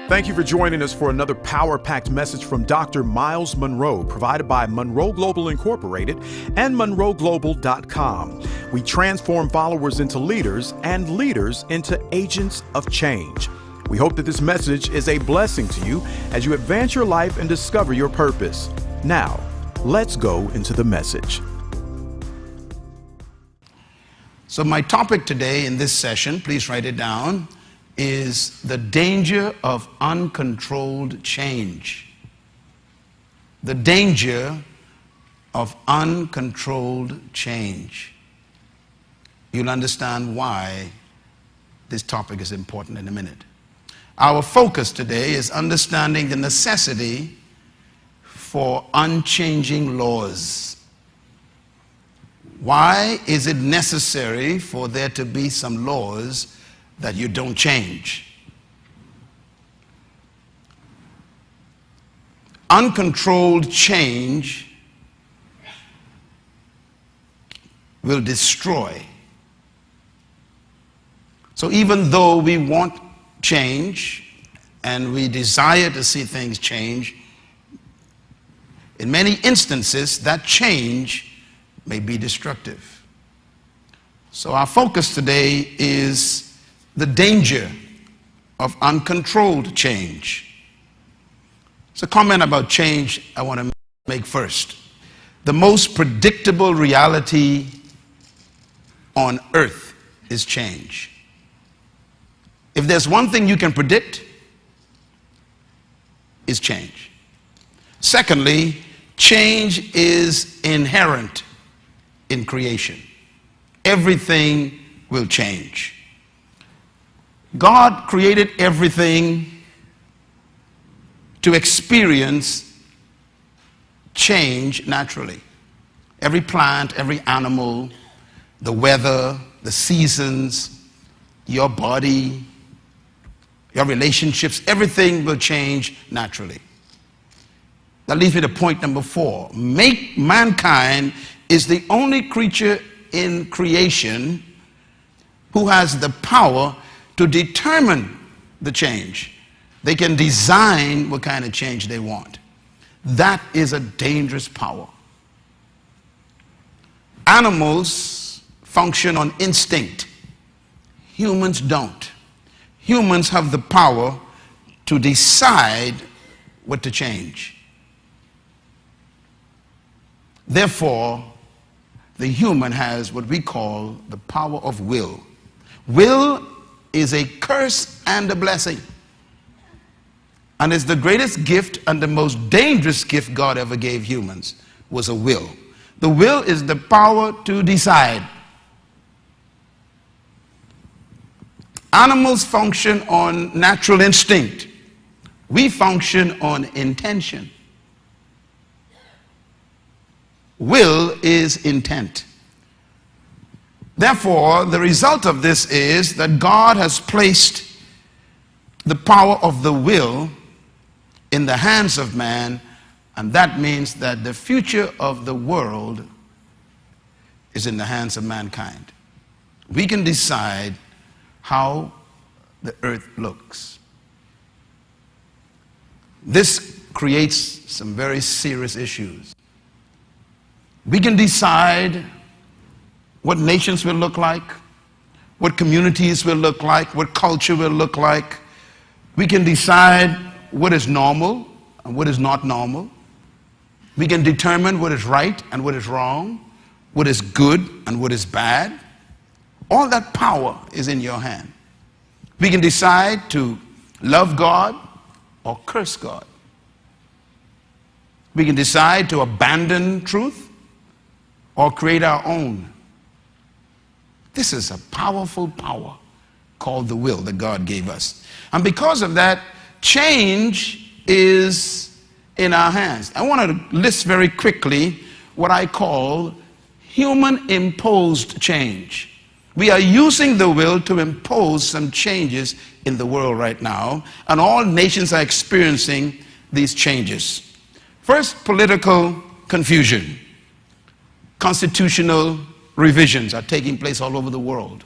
Thank you for joining us for another power-packed message from Dr. Myles Munroe, provided by Munroe Global Incorporated and MunroeGlobal.com. We transform followers into leaders and leaders into agents of change. We hope that this message is a blessing to you as you advance your life and discover your purpose. Now, let's go into the message. So my topic today in this session, please write it down, is the danger of uncontrolled change. The danger of uncontrolled change. You'll understand why this topic is important in a minute. Our focus today is understanding the necessity for unchanging laws. Why is it necessary for there to be some laws that you don't change? Uncontrolled change will destroy. So even though we want change and we desire to see things change, in many instances that change may be destructive. So our focus today is the danger of uncontrolled change. It's a comment about change I want to make first. The most predictable reality on earth is change. If there's one thing you can predict, is change. Secondly, change is inherent in creation. Everything will change. God created everything to experience change naturally. Every plant, every animal, the weather, the seasons, your body, your relationships, everything will change naturally. That leads me to point number 4. Mankind is the only creature in creation who has the power to determine the change. They can design what kind of change they want. That is a dangerous power. Animals function on instinct. Humans don't. Humans have the power to decide what to change. Therefore, the human has what we call the power of will. Will is a curse and a blessing. And it's the greatest gift and the most dangerous gift God ever gave humans was a will. The will is the power to decide. Animals function on natural instinct. We function on intention. Will is intent. Therefore, the result of this is that God has placed the power of the will in the hands of man, and that means that the future of the world is in the hands of mankind. We can decide how the earth looks. This creates some very serious issues. We can decide what nations will look like, what communities will look like, what culture will look like. We can decide what is normal and what is not normal. We can determine what is right and what is wrong, what is good and what is bad. All that power is in your hand. We can decide to love God or curse God. We can decide to abandon truth or create our own. This is a powerful power called the will that God gave us. And because of that, change is in our hands. I want to list very quickly what I call human-imposed change. We are using the will to impose some changes in the world right now, and all nations are experiencing these changes. First, political confusion. Constitutional revisions are taking place all over the world.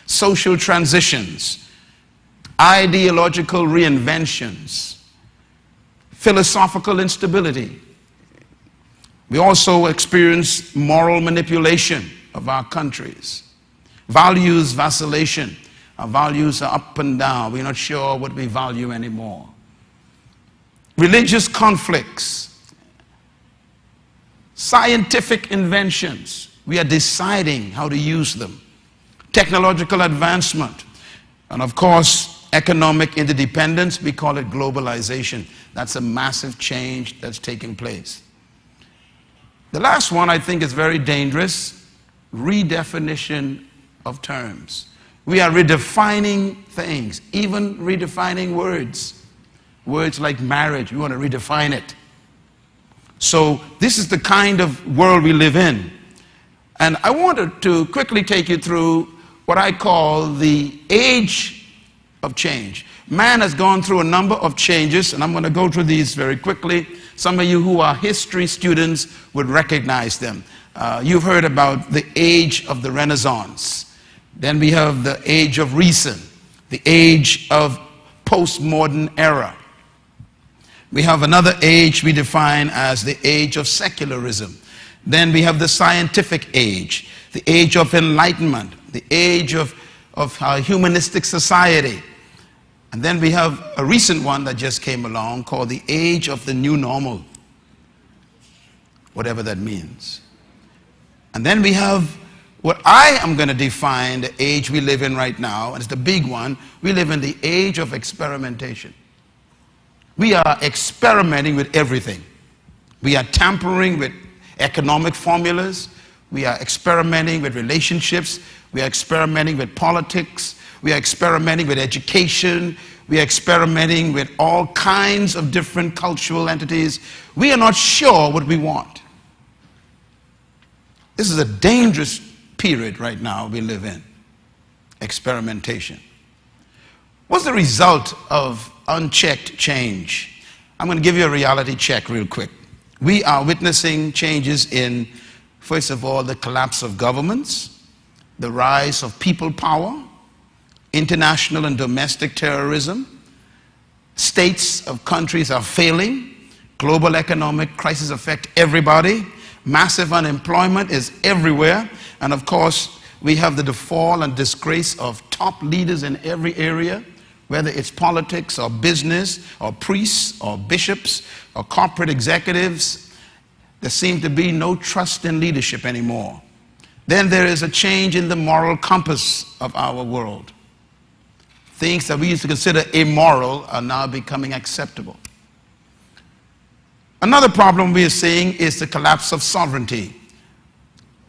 Social transitions. ideological reinventions, philosophical instability. We also experience moral manipulation of our countries, values vacillation. Our values are up and down. We're not sure what we value anymore. Religious conflicts, scientific inventions. We are deciding how to use them. Technological advancement. And of course, economic interdependence. We call it globalization. That's a massive change that's taking place. The last one I think is very dangerous. Redefinition of terms. We are redefining things, even redefining words. Words like marriage, we want to redefine it. So this is the kind of world we live in. And I wanted to quickly take you through what I call the age of change. Man has gone through a number of changes, and I'm going to go through these very quickly. Some of you who are history students would recognize them. You've heard about the age of the Renaissance. Then we have the age of reason, the age of postmodern era. We have another age we define as the age of secularism. Then we have the scientific age, the age of enlightenment, the age of humanistic society. And then we have a recent one that just came along called the age of the new normal, whatever that means. And then we have what I am going to define the age we live in right now, and it's the big one. We live in the age of experimentation. We are experimenting with everything. We are tampering with economic formulas. We are experimenting with relationships. We are experimenting with politics. We are experimenting with education. We are experimenting with all kinds of different cultural entities. We are not sure what we want. This is a dangerous period right now we live in. Experimentation. What's the result of unchecked change? I'm going to give you a reality check real quick. We are witnessing changes in, first of all, the collapse of governments, the rise of people power, international and domestic terrorism. States of countries are failing. Global economic crisis affect everybody. Massive unemployment is everywhere. And of course, we have the fall and disgrace of top leaders in every area, whether it's politics or business or priests or bishops or corporate executives. There seems to be no trust in leadership anymore. Then there is a change in the moral compass of our world. Things that we used to consider immoral are now becoming acceptable. Another problem we are seeing is the collapse of sovereignty,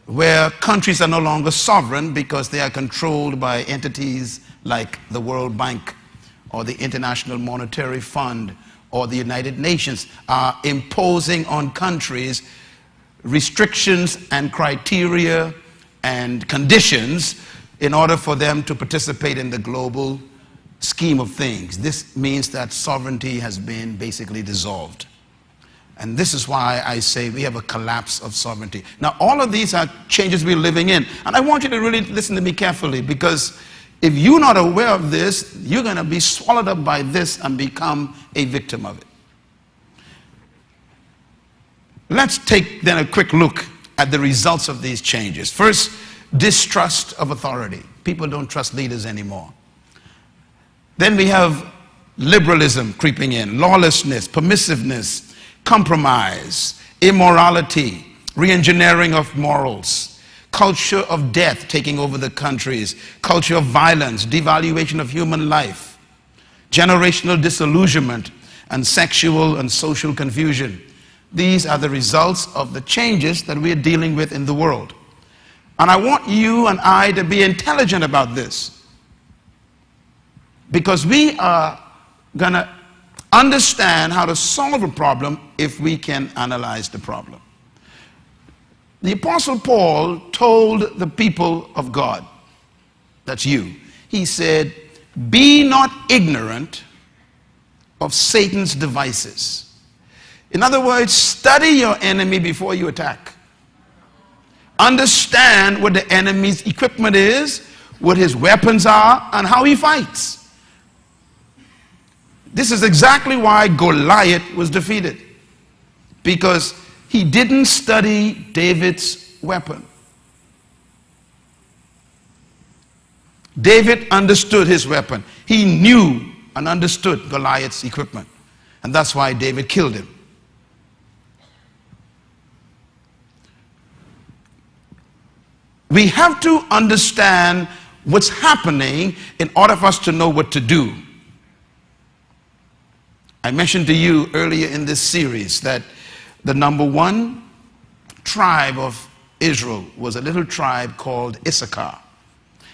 where countries are no longer sovereign because they are controlled by entities like the World Bank or the International Monetary Fund or the United Nations are imposing on countries restrictions and criteria and conditions in order for them to participate in the global scheme of things. This means that sovereignty has been basically dissolved. And this is why I say we have a collapse of sovereignty. Now, all of these are changes we're living in. And I want you to really listen to me carefully, because if you're not aware of this, you're going to be swallowed up by this and become a victim of it. Let's take then a quick look at the results of these changes. First, distrust of authority. People don't trust leaders anymore. Then we have liberalism creeping in, lawlessness, permissiveness, compromise, immorality, re-engineering of morals, culture of death taking over the countries, culture of violence, devaluation of human life, generational disillusionment, and sexual and social confusion. These are the results of the changes that we are dealing with in the world. And I want you and I to be intelligent about this, because we are going to understand how to solve a problem if we can analyze the problem. The Apostle Paul told the people of God, that's you, he said, "Be not ignorant of Satan's devices." In other words, study your enemy before you attack. Understand what the enemy's equipment is, what his weapons are, and how he fights. This is exactly why Goliath was defeated. Because he didn't study David's weapon. David understood his weapon. He knew and understood Goliath's equipment. And that's why David killed him. We have to understand what's happening in order for us to know what to do. I mentioned to you earlier in this series that the number one tribe of Israel was a little tribe called Issachar.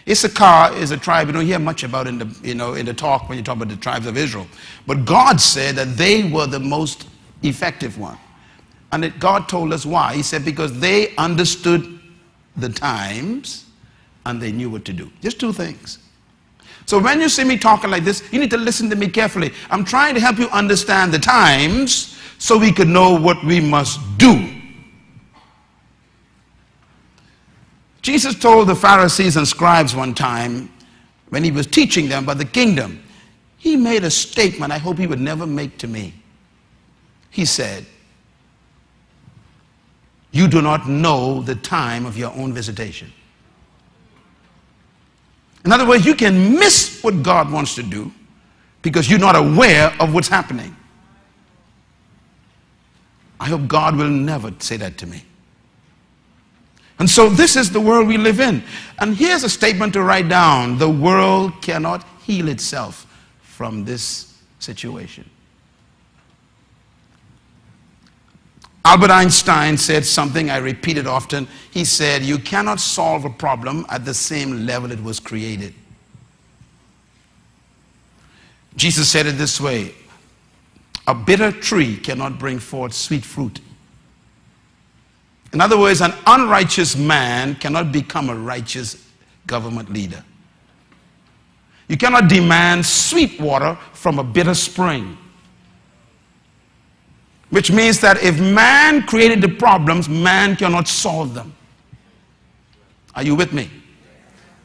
Issachar is a tribe you don't hear much about in the talk when you talk about the tribes of Israel. But God said that they were the most effective one. And God told us why. He said because they understood the times and they knew what to do. Just two things. So when you see me talking like this, you need to listen to me carefully. I'm trying to help you understand the times so we can know what we must do. Jesus told the Pharisees and scribes one time when he was teaching them about the kingdom, he made a statement I hope he would never make to me. He said, "You do not know the time of your own visitation." In other words, you can miss what God wants to do because you're not aware of what's happening. I hope God will never say that to me. And so this is the world we live in. And here's a statement to write down. The world cannot heal itself from this situation. Albert Einstein said something I repeated often. He said, you cannot solve a problem at the same level it was created. Jesus said it this way, a bitter tree cannot bring forth sweet fruit. In other words, an unrighteous man cannot become a righteous government leader. You cannot demand sweet water from a bitter spring. Which means that if man created the problems, man cannot solve them. Are you with me?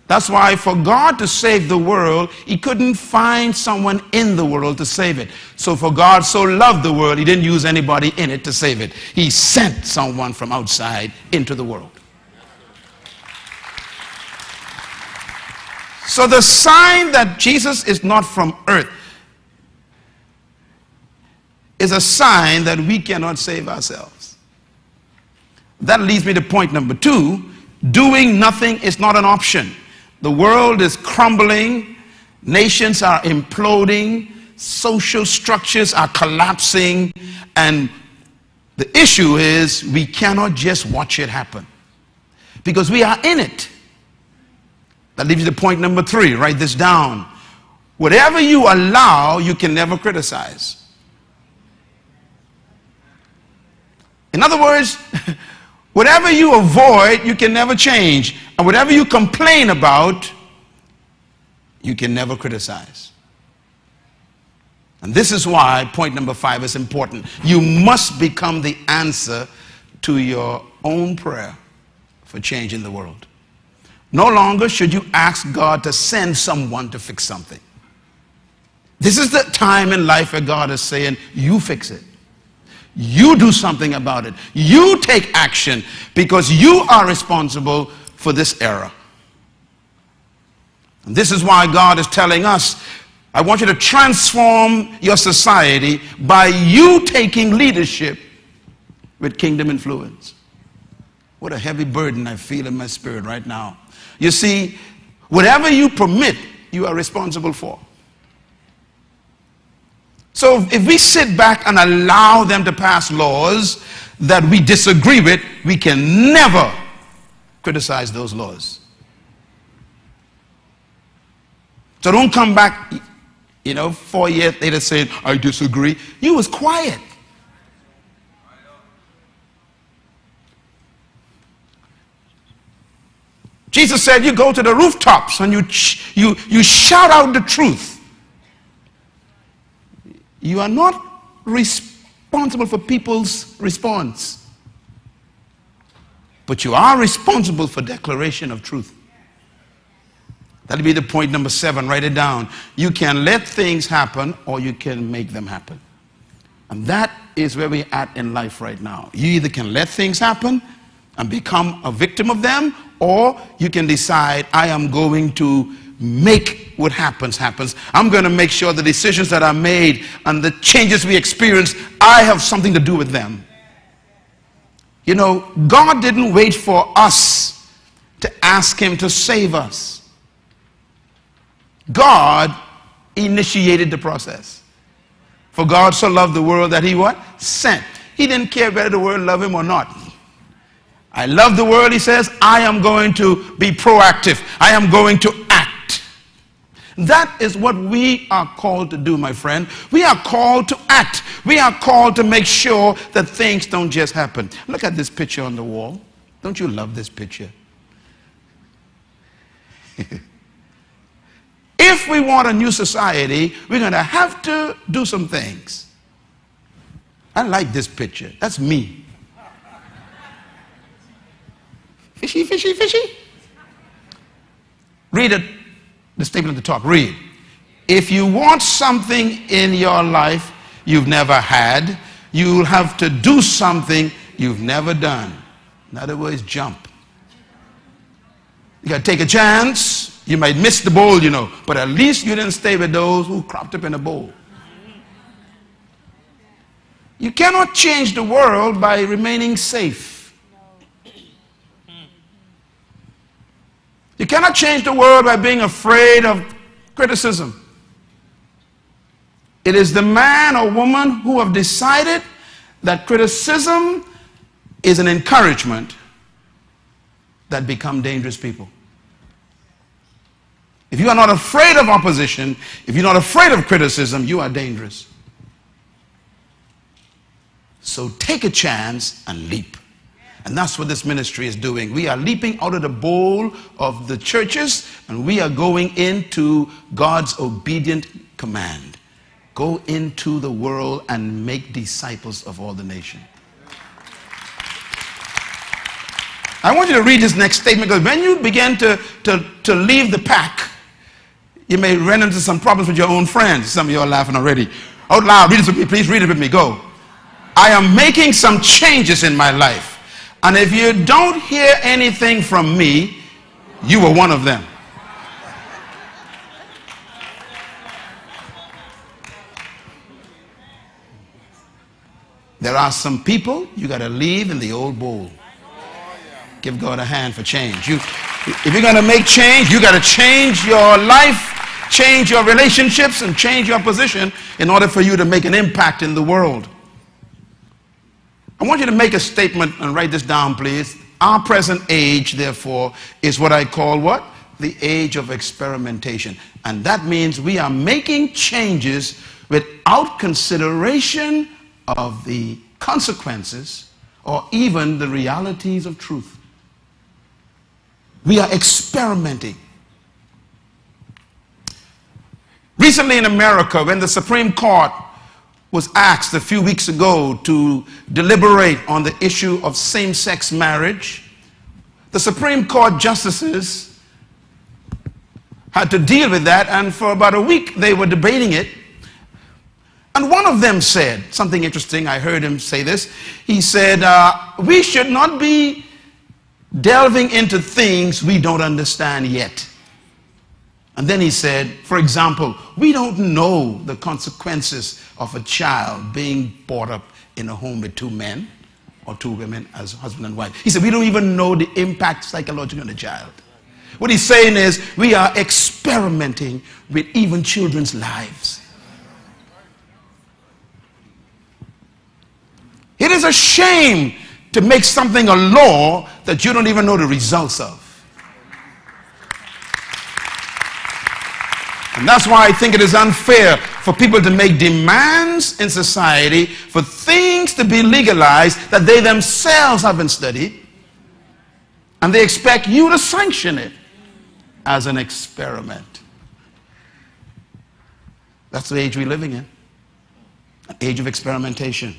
That's why for God to save the world, he couldn't find someone in the world to save it. So for God so loved the world, he didn't use anybody in it to save it. He sent someone from outside into the world. So the sign that Jesus is not from earth is a sign that we cannot save ourselves. That leads me to point number 2. Doing nothing is not an option. The world is crumbling. Nations are imploding. Social structures are collapsing. And the issue is we cannot just watch it happen because we are in it. That leads you to point number 3. Write this down. Whatever you allow, you can never criticize. In other words, whatever you avoid, you can never change. And whatever you complain about, you can never criticize. And this is why point number 5 is important. You must become the answer to your own prayer for change in the world. No longer should you ask God to send someone to fix something. This is the time in life where God is saying, you fix it. You do something about it. You take action because you are responsible for this era. And this is why God is telling us, I want you to transform your society by you taking leadership with kingdom influence. What a heavy burden I feel in my spirit right now. You see, whatever you permit, you are responsible for. So if we sit back and allow them to pass laws that we disagree with, we can never criticize those laws. So don't come back, 4 years later saying, I disagree. You was quiet. Jesus said you go to the rooftops and you shout out the truth. You are not responsible for people's response, but you are responsible for declaration of truth. That'll be the point number 7. Write it down. You can let things happen or you can make them happen. And that is where we're at in life right now. You either can let things happen and become a victim of them, or you can decide, I am going to make what happens. I'm going to make sure the decisions that are made and the changes we experience, I have something to do with them. You know, God didn't wait for us to ask him to save us. God initiated the process. For God so loved the world that he what? Sent. He didn't care whether the world loved him or not. I love the world, he says. I am going to be proactive. I am going to act. That is what we are called to do, my friend. We are called to act. We are called to make sure that things don't just happen. Look at this picture on the wall. Don't you love this picture? If we want a new society, we're going to have to do some things. I like this picture. That's me. Fishy, fishy, fishy. Read it, the statement at the top. Read. If you want something in your life you've never had, you'll have to do something you've never done. In other words, jump. You got to take a chance. You might miss the bowl, you know, but at least you didn't stay with those who cropped up in a bowl. You cannot change the world by remaining safe. You cannot change the world by being afraid of criticism. It is the man or woman who have decided that criticism is an encouragement that become dangerous people. If you are not afraid of opposition, if you're not afraid of criticism, you are dangerous. So take a chance and leap. And that's what this ministry is doing. We are leaping out of the bowl of the churches and we are going into God's obedient command. Go into the world and make disciples of all the nations. I want you to read this next statement, because when you begin to leave the pack, you may run into some problems with your own friends. Some of you are laughing already. Out loud, read this with me, please. Read it with me. Go. I am making some changes in my life. And if you don't hear anything from me, you were one of them. There are some people you got to leave in the old bowl. Give God a hand for change. If you're going to make change, you got to change your life, change your relationships, and change your position in order for you to make an impact in the world. I want you to make a statement and write this down, please. Our present age, therefore, is what I call what? The age of experimentation. And that means we are making changes without consideration of the consequences or even the realities of truth. We are experimenting. Recently in America, when the Supreme Court was asked a few weeks ago to deliberate on the issue of same-sex marriage, the Supreme Court justices had to deal with that, and for about a week they were debating it. And one of them said something interesting. I heard him say this. He said, we should not be delving into things we don't understand yet. And then he said, for example, we don't know the consequences of a child being brought up in a home with two men or two women as husband and wife. He said, we don't even know the impact psychologically on the child. What he's saying is, we are experimenting with even children's lives. It is a shame to make something a law that you don't even know the results of. And that's why I think it is unfair for people to make demands in society for things to be legalized that they themselves haven't studied, and they expect you to sanction it as an experiment. That's the age we're living in, an age of experimentation.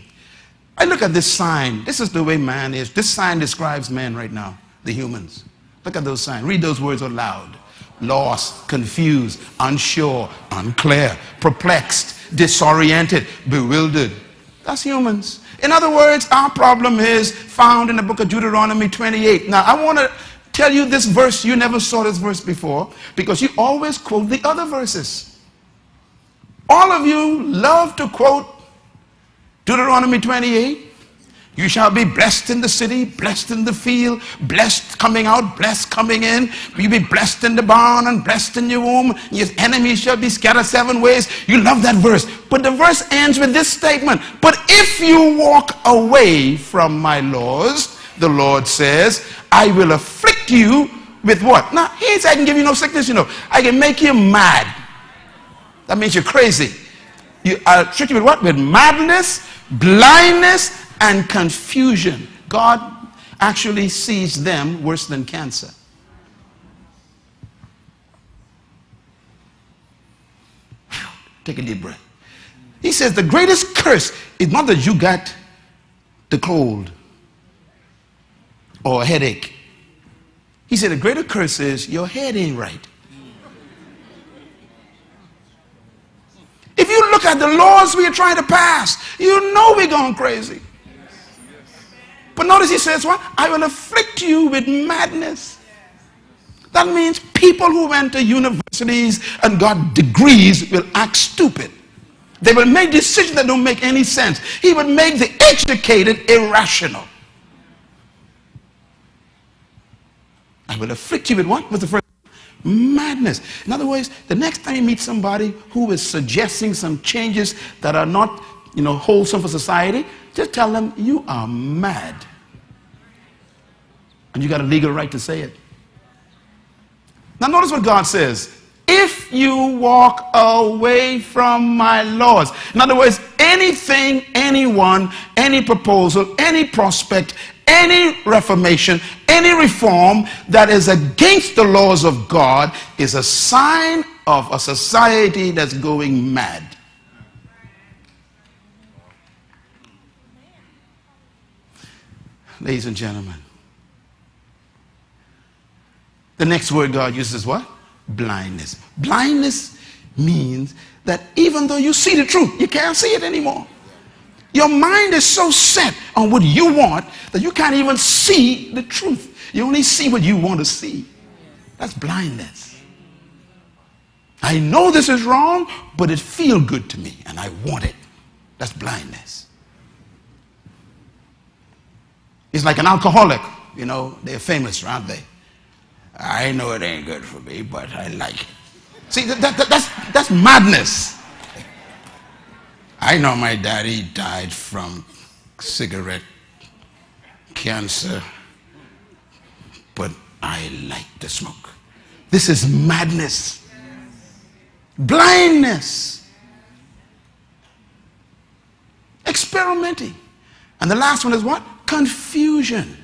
I look at this sign. This is the way man is. This sign describes man right now, the humans. Look at those signs. Read those words out loud. Lost, confused, unsure, unclear, perplexed, disoriented, bewildered. That's humans. In other words, our problem is found in the book of Deuteronomy 28. Now, I want to tell you this verse. You never saw this verse before because you always quote the other verses. All of you love to quote Deuteronomy 28. You shall be blessed in the city, blessed in the field, blessed coming out, blessed coming in. You'll be blessed in the barn and blessed in your womb. Your enemies shall be scattered 7 ways. You love that verse. But the verse ends with this statement. But if you walk away from my laws, the Lord says, I will afflict you with what? Now, he ain't saying I can give you no sickness, you know. I can make you mad. That means you're crazy. I'll treat you with what? With madness, blindness, and confusion. God actually sees them worse than cancer. Take a deep breath. He says the greatest curse is not that you got the cold or a headache. He said the greater curse is your head ain't right. If you look at the laws we are trying to pass, you know we're going crazy. But notice he says what? I will afflict you with madness. That means people who went to universities and got degrees will act stupid. They will make decisions that don't make any sense. He would make the educated irrational. I will afflict you with what? What's the first? Madness. In other words, the next time you meet somebody who is suggesting some changes that are not, wholesome for society, just tell them you are mad. And you got a legal right to say it. Now notice what God says. If you walk away from my laws. In other words, anything, anyone, any proposal, any prospect, any reformation, any reform that is against the laws of God is a sign of a society that's going mad. Ladies and gentlemen, the next word God uses is what? Blindness. Blindness means that even though you see the truth, you can't see it anymore. Your mind is so set on what you want that you can't even see the truth. You only see what you want to see. That's blindness. I know this is wrong, but it feels good to me and I want it. That's blindness. It's like an alcoholic. They're famous, aren't they? I know it ain't good for me, but I like it. See, that's madness. I know my daddy died from cigarette cancer, but I like to smoke. This is madness. Blindness. Experimenting. And the last one is what? Confusion.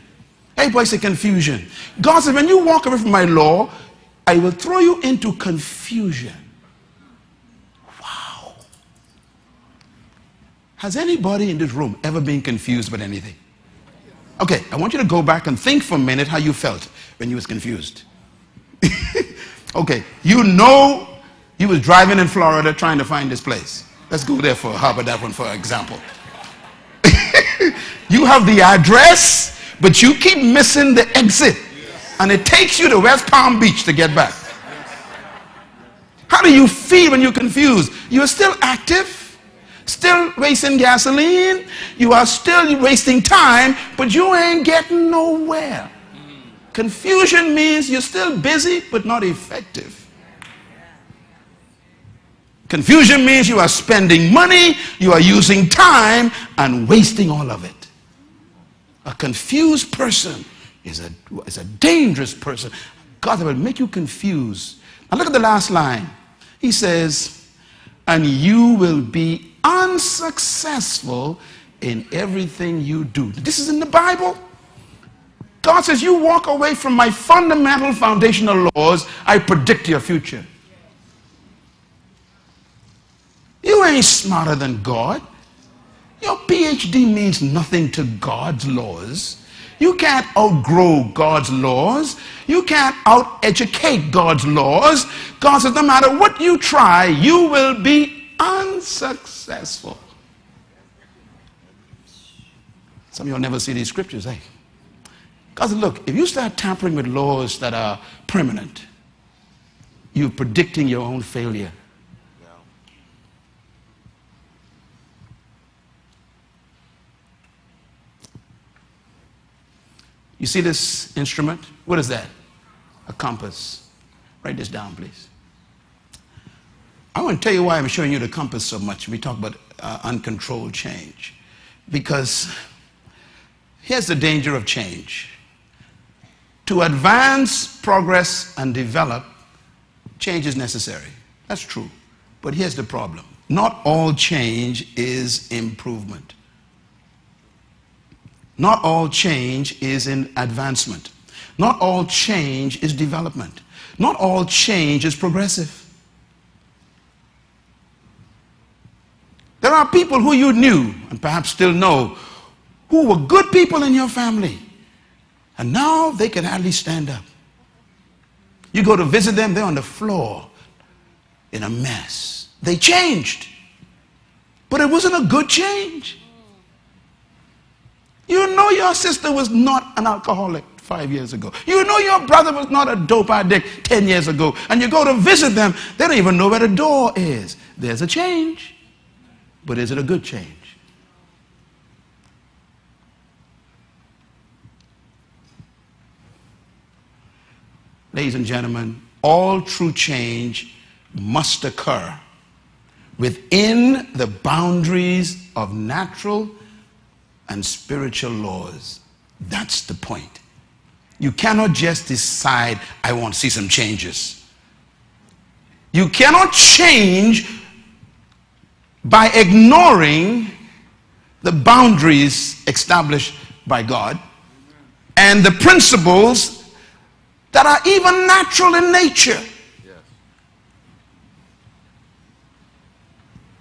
Everybody say confusion. God said, when you walk away from my law, I will throw you into confusion. Wow. Has anybody in this room ever been confused about anything? Okay, I want you to go back and think for a minute how you felt when you was confused. Okay, you was driving in Florida trying to find this place. Let's go there for that one for example. You have the address, but you keep missing the exit. And it takes you to West Palm Beach to get back. How do you feel when you're confused? You are still active, still wasting gasoline. You are still wasting time, but you ain't getting nowhere. Confusion means you're still busy, but not effective. Confusion means you are spending money, you are using time, and wasting all of it. A confused person is a dangerous person. God will make you confused. Now look at the last line. He says, and you will be unsuccessful in everything you do. This is in the Bible. God says, you walk away from my fundamental foundational laws, I predict your future. You ain't smarter than God. Your PhD means nothing to God's laws. You can't outgrow God's laws. You can't out-educate God's laws. God says no matter what you try, you will be unsuccessful. Some of you will never see these scriptures, eh? God said, look, if you start tampering with laws that are permanent, you're predicting your own failure. You see this instrument? What is that? A compass. Write this down, please. I want to tell you why I'm showing you the compass so much when we talk about uncontrolled change. Because here's the danger of change. To advance, progress, and develop, change is necessary. That's true. But here's the problem. Not all change is improvement. Not all change is in advancement. Not all change is development. Not all change is progressive. There are people who you knew and perhaps still know who were good people in your family, and now they can hardly stand up. You go to visit them, they're on the floor in a mess. They changed, but it wasn't a good change. You know your sister was not an alcoholic 5 years ago. You know your brother was not a dope addict 10 years ago. And you go to visit them, they don't even know where the door is. There's a change, but is it a good change? Ladies and gentlemen, all true change must occur within the boundaries of natural and spiritual laws. That's the point. You cannot just decide, I want to see some changes. You cannot change by ignoring the boundaries established by God and the principles that are even natural in nature.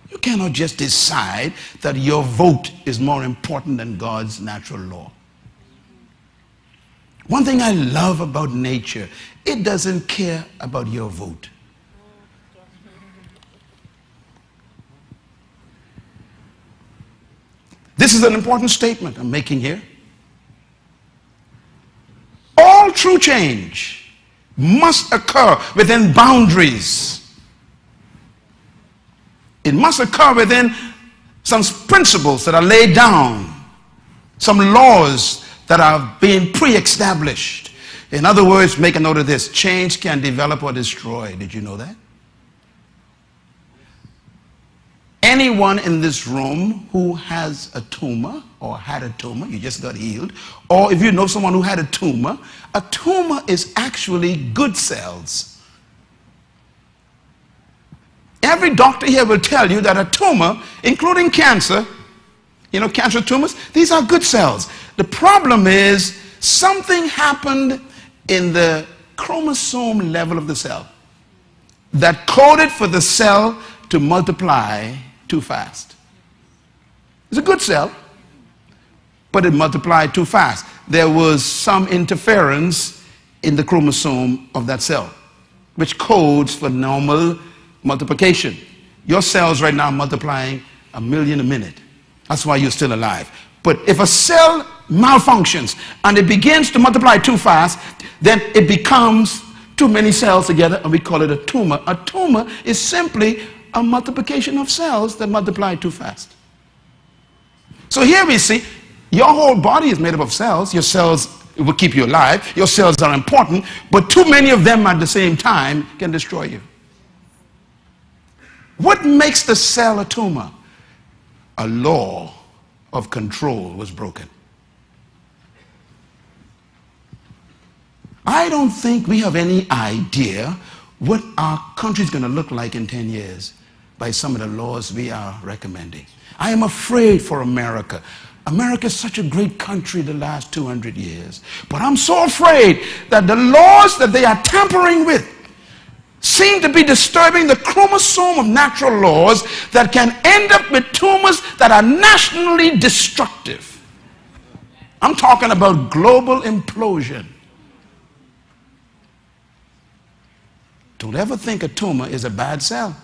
You cannot just decide that your vote is more important than God's natural law. One thing I love about nature, it doesn't care about your vote. This is an important statement I'm making here. All true change must occur within boundaries. It must occur within some principles that are laid down, some laws that are being pre-established. In other words, make a note of this: change can develop or destroy. Did you know that? Anyone in this room who has a tumor or had a tumor, you just got healed, or if you know someone who had a tumor is actually good cells. Every doctor here will tell you that a tumor, including cancer, cancer tumors, these are good cells. The problem is something happened in the chromosome level of the cell that coded for the cell to multiply too fast. It's a good cell, but it multiplied too fast. There was some interference in the chromosome of that cell, which codes for normal multiplication. Your cells right now are multiplying 1 million a minute. That's why you're still alive. But if a cell malfunctions and it begins to multiply too fast, then it becomes too many cells together and we call it a tumor. A tumor is simply a multiplication of cells that multiply too fast. So here we see your whole body is made up of cells. Your cells will keep you alive. Your cells are important, but too many of them at the same time can destroy you. What makes the cell a tumor? A law of control was broken. I don't think we have any idea what our country is going to look like in 10 years by some of the laws we are recommending. I am afraid for America. America is such a great country the last 200 years. But I'm so afraid that the laws that they are tampering with seem to be disturbing the chromosome of natural laws that can end up with tumors that are nationally destructive. I'm talking about global implosion. Don't ever think a tumor is a bad cell.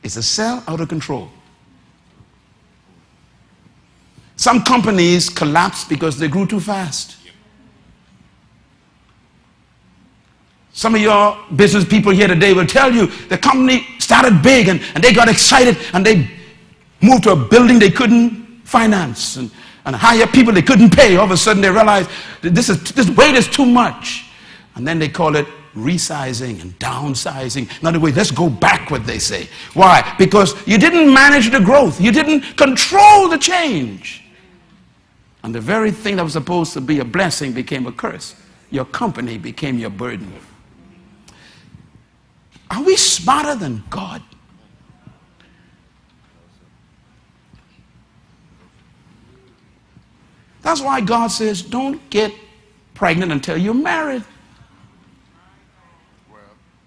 It's a cell out of control. Some companies collapsed because they grew too fast. Some of your business people here today will tell you the company started big and they got excited and they moved to a building they couldn't finance and hire people they couldn't pay. All of a sudden they realized that this weight is too much. And then they call it resizing and downsizing. In other words, let's go backward, they say. Why? Because you didn't manage the growth. You didn't control the change. And the very thing that was supposed to be a blessing became a curse. Your company became your burden. Are we smarter than God? That's why God says, don't get pregnant until you're married.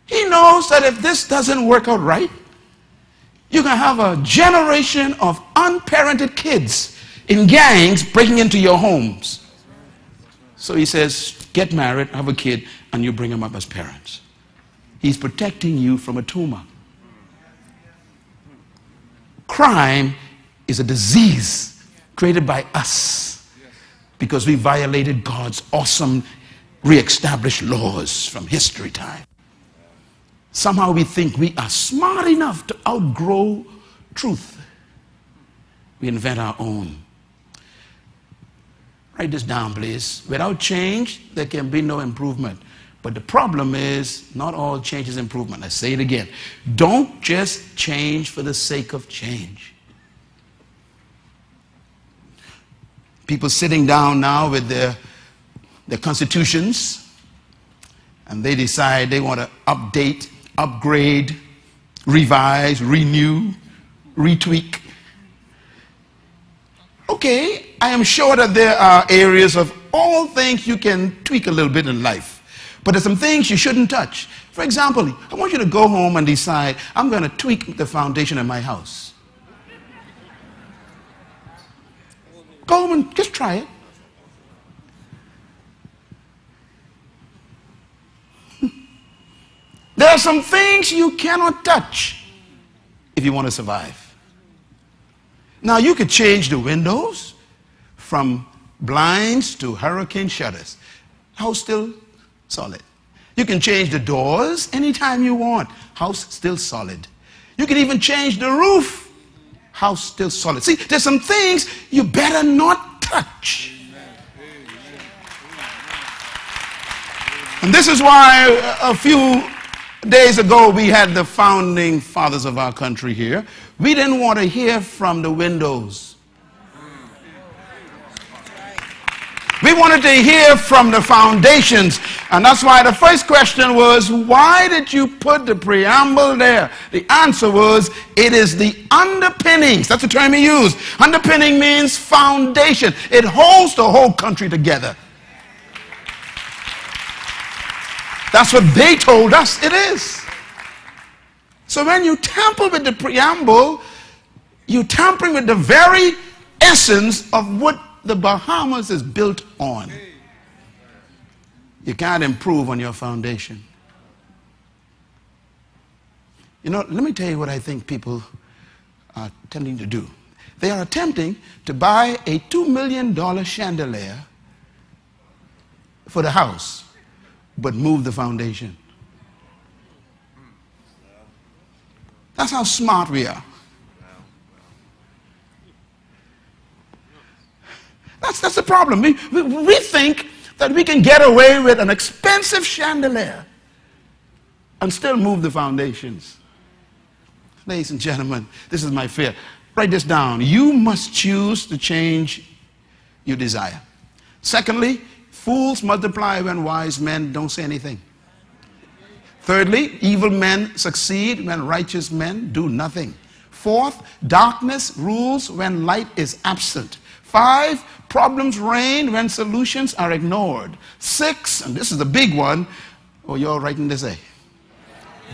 He knows that if this doesn't work out right, you're going to have a generation of unparented kids in gangs breaking into your homes. So he says, get married, have a kid, and you bring them up as parents. He's protecting you from a tumor. Crime is a disease created by us because we violated God's awesome re-established laws from history time. Somehow we think we are smart enough to outgrow truth. We invent our own. Write this down, please. Without change, there can be no improvement. But the problem is, not all change is improvement. I say it again. Don't just change for the sake of change. People sitting down now with their constitutions, and they decide they want to update, upgrade, revise, renew, retweak. Okay, I am sure that there are areas of all things you can tweak a little bit in life. But there's some things you shouldn't touch. For example, I want you to go home and decide, I'm going to tweak the foundation of my house. Go home and just try it. There are some things you cannot touch if you want to survive. Now, you could change the windows from blinds to hurricane shutters. House still solid. You can change the doors anytime you want. House still solid. You can even change the roof. House still solid. See, there's some things you better not touch. And this is why a few days ago we had the founding fathers of our country here. We didn't want to hear from the windows. We wanted to hear from the foundations. And that's why the first question was, why did you put the preamble there? The answer was, it is the underpinnings. That's the term he used. Underpinning means foundation. It holds the whole country together. That's what they told us it is. So when you tamper with the preamble, you're tampering with the very essence of what the Bahamas is built on. You can't improve on your foundation. You know, let me tell you what I think people are tending to do. They are attempting to buy a $2 million chandelier for the house, but move the foundation. That's how smart we are. That's the problem. We think that we can get away with an expensive chandelier and still move the foundations. Ladies and gentlemen, this is my fear. Write this down. You must choose to change you desire. Secondly, fools multiply when wise men don't say anything. Thirdly, evil men succeed when righteous men do nothing. Fourth, darkness rules when light is absent. 5, problems reign when solutions are ignored. 6, and this is the big one. Oh, you're writing this, eh?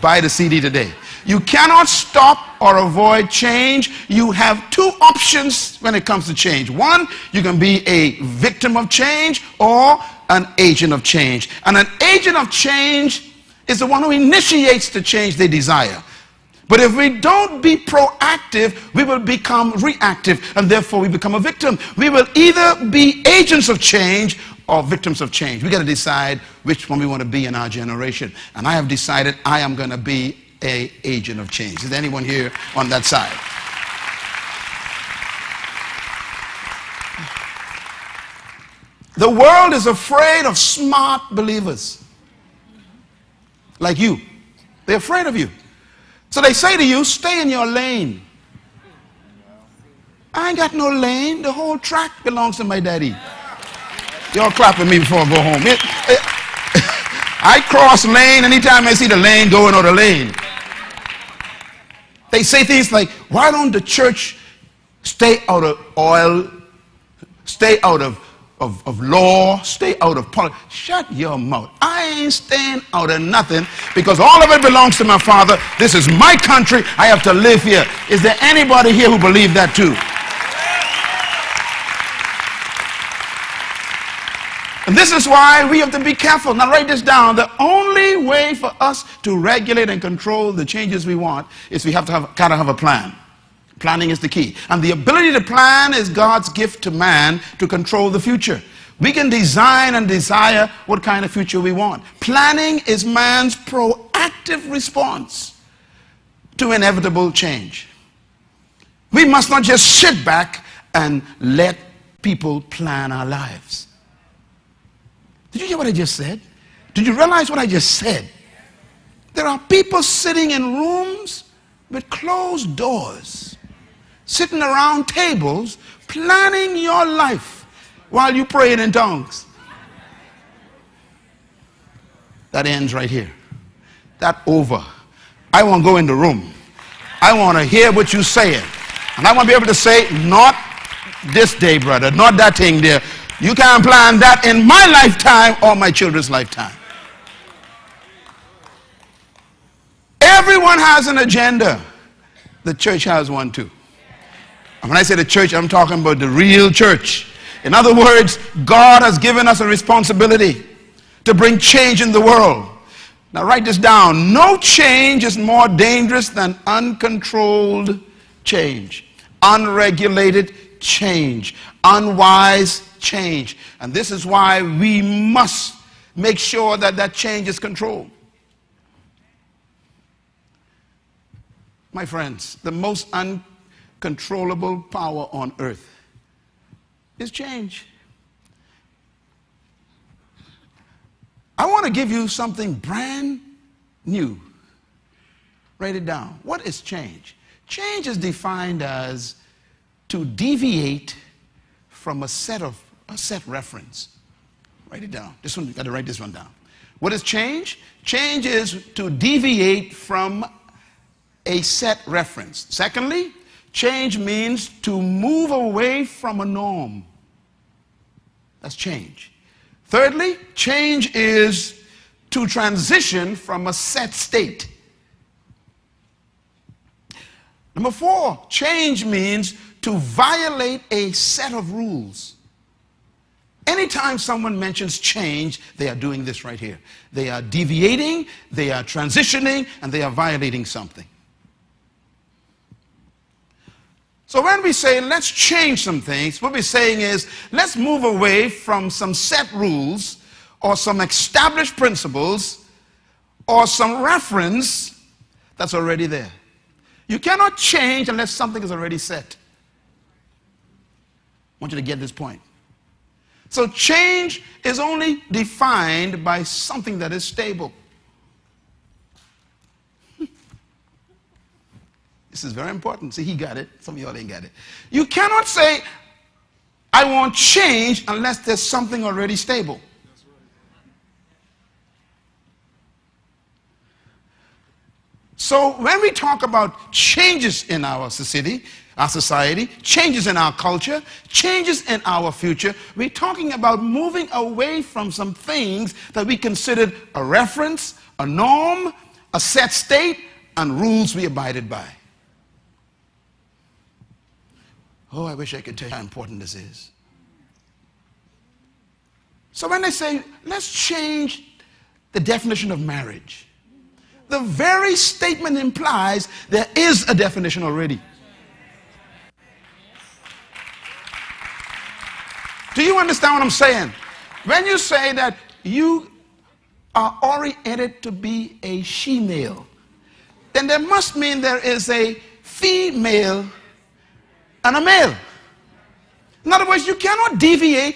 Buy the CD today. You cannot stop or avoid change. You have two options when it comes to change. One, you can be a victim of change or an agent of change. And an agent of change is the one who initiates the change they desire. But if we don't be proactive, we will become reactive, and therefore we become a victim. We will either be agents of change or victims of change. We got to decide which one we want to be in our generation. And I have decided I am going to be an agent of change. Is there anyone here on that side? The world is afraid of smart believers like you. They're afraid of you. So they say to you, stay in your lane. I ain't got no lane. The whole track belongs to my daddy. Y'all clap with me before I go home. I cross lane anytime I see the lane going or the lane. They say things like, why don't the church stay out of oil, stay out of law, stay out of politics? Shut your mouth. I ain't staying out of nothing because all of it belongs to my Father. This is my country. I have to live here. Is there anybody here who believes that too? And this is why we have to be careful. Now write this down. The only way for us to regulate and control the changes we want is we have to have a plan. Planning is the key. And the ability to plan is God's gift to man to control the future. We can design and desire what kind of future we want. Planning is man's proactive response to inevitable change. We must not just sit back and let people plan our lives. Did you hear what I just said? Did you realize what I just said? There are people sitting in rooms with closed doors, sitting around tables, planning your life while you praying in tongues. That ends right here. That over. I want to go in the room. I want to hear what you're saying. And I want to be able to say, not this day, brother, not that thing there. You can't plan that in my lifetime or my children's lifetime. Everyone has an agenda. The church has one too. And when I say the church, I'm talking about the real church. In other words, God has given us a responsibility to bring change in the world. Now write this down. No change is more dangerous than uncontrolled change, unregulated change, unwise change. And this is why we must make sure that that change is controlled. My friends, the most uncontrollable power on earth is change. I want to give you something brand new. Write it down. What is change? Change is defined as to deviate from a set reference. Write it down. This one, you got to write this one down. What is change? Change is to deviate from a set reference. Secondly, change means to move away from a norm. That's change. Thirdly, change is to transition from a set state. Number 4, change means to violate a set of rules. Anytime someone mentions change, they are doing this right here. They are deviating, they are transitioning, and they are violating something. So when we say let's change some things, what we're saying is let's move away from some set rules or some established principles or some reference that's already there. You cannot change unless something is already set. I want you to get this point. So change is only defined by something that is stable. This is very important. See, he got it. Some of y'all ain't got it. You cannot say, I want change unless there's something already stable. So when we talk about changes in our society, changes in our culture, changes in our future, we're talking about moving away from some things that we considered a reference, a norm, a set state, and rules we abided by. Oh, I wish I could tell you how important this is. So when they say, let's change the definition of marriage, the very statement implies there is a definition already. Do you understand what I'm saying? When you say that you are oriented to be a she-male, then there must mean there is a female and a male. In other words, you cannot deviate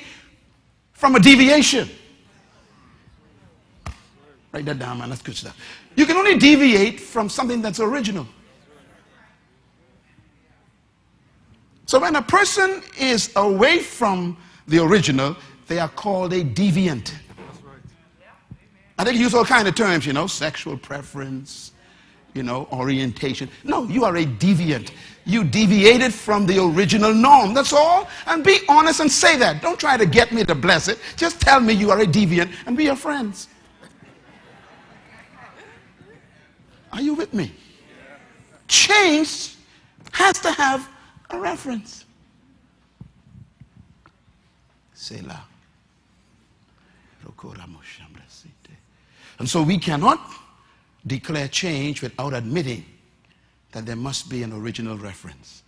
from a deviation. Write that down, man. That's good stuff. You can only deviate from something that's original. So when a person is away from the original, they are called a deviant. I think you use all kinds of terms, you know, sexual preference, you know, orientation. No, you are a deviant. You deviated from the original norm. That's all. And be honest and say that. Don't try to get me to bless it. Just tell me you are a deviant and be your friends. Are you with me? Change has to have a reference. Selah. And so we cannot declare change without admitting that there must be an original reference.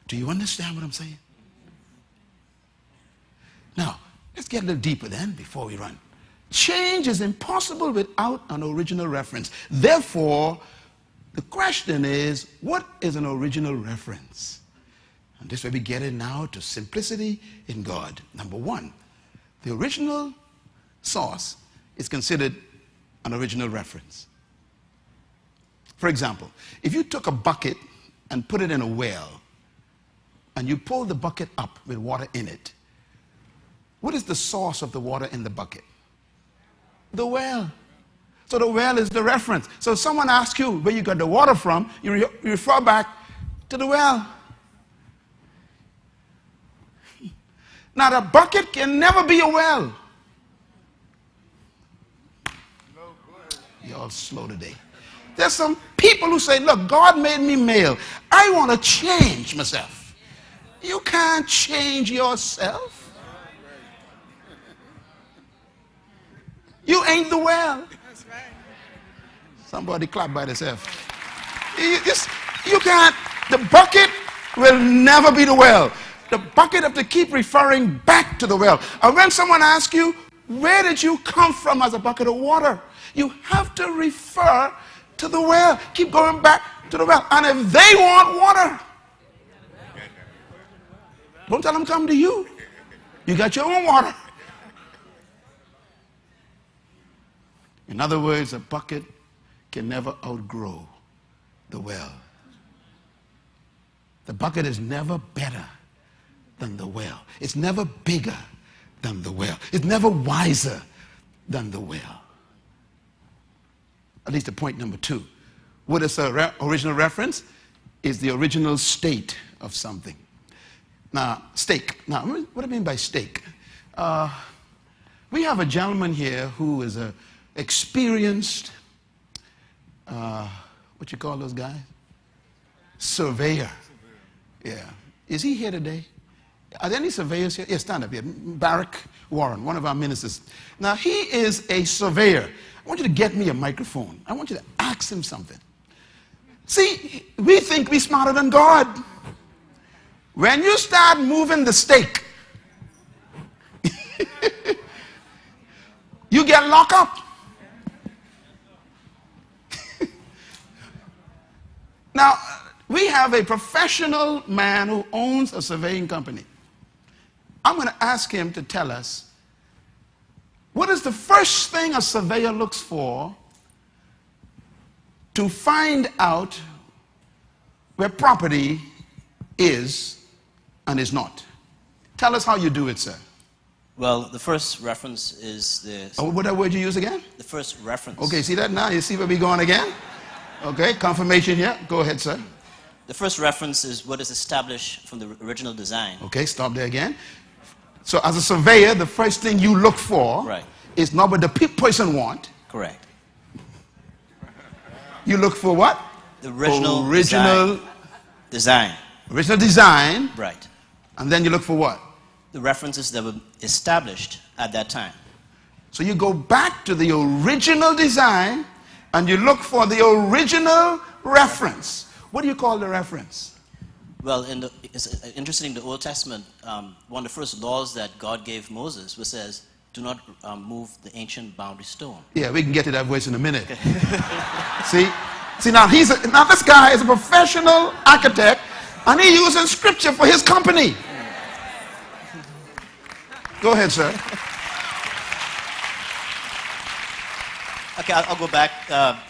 Do you understand what I'm saying? Now, let's get a little deeper then before we run. Change is impossible without an original reference. Therefore, the question is, what is an original reference? And this way we get it now to simplicity in God. Number one, the original source is considered an original reference. For example, if you took a bucket and put it in a well, and you pull the bucket up with water in it, what is the source of the water in the bucket? The well. So the well is the reference. So if someone asks you where you got the water from, you refer back to the well. Now the bucket can never be a well. Y'all slow today. There's some people who say, look, God made me male. I want to change myself. You can't change yourself. You ain't the well. Somebody clap by themselves. You can't. The bucket will never be the well. The bucket have to keep referring back to the well. And when someone asks you, where did you come from as a bucket of water? You have to refer to the well. Keep going back to the well. And if they want water, don't tell them come to you. You got your own water. In other words, a bucket can never outgrow the well. The bucket is never better than the well. It's never bigger than the well. It's never wiser than the well. At least the point number two. What is the original reference? Is the original state of something. Now, stake. Now, what do I mean by stake? We have a gentleman here who is an experienced, what you call those guys? Surveyor. Yeah. Is he here today? Are there any surveyors here? Yeah, stand up here. Barrack Warren, one of our ministers. Now, he is a surveyor. I want you to get me a microphone. I want you to ask him something. See, we think we're smarter than God. When you start moving the stake, you get locked up. Now, we have a professional man who owns a surveying company. I'm going to ask him to tell us what is the first thing a surveyor looks for to find out where property is and is not. Tell us how you do it, sir. Well, the first reference is the... Oh, what that word you use again? The first reference. Okay, see that now? You see where we're going again? Okay, confirmation here. Go ahead, sir. The first reference is what is established from the original design. Okay, stop there again. So as a surveyor, the first thing you look for Right. is not what the person want. Correct. You look for what? The original design. Original design. Right. And then you look for what? The references that were established at that time. So you go back to the original design and you look for the original reference. What do you call the reference? Well, it's interesting, in the Old Testament, one of the first laws that God gave Moses was says, do not move the ancient boundary stone. Yeah, we can get to that voice in a minute. See now now this guy is a professional architect and he uses scripture for his company. Go ahead, sir. Okay, I'll go back.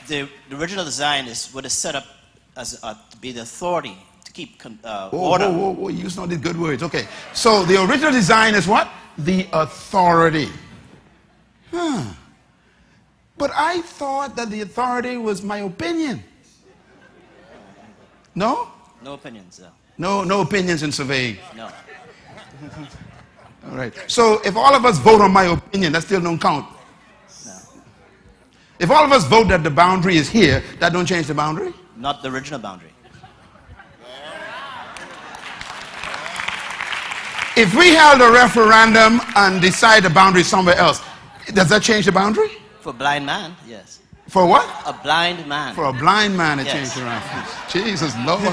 The original design is what is set up as to be the authority to keep order. Whoa, you use all these good words. Okay, so the original design is what? The authority. But I thought that the authority was my opinion. No? No opinions, though. No opinions in surveying. No. All right. So if all of us vote on my opinion, that still don't count. No. If all of us vote that the boundary is here, that don't change the boundary? Not the original boundary. If we held a referendum and decide the boundary is somewhere else, does that change the boundary? For a blind man, yes. For what? A blind man. For a blind man, it Yes. changed the reference. Jesus, Lord.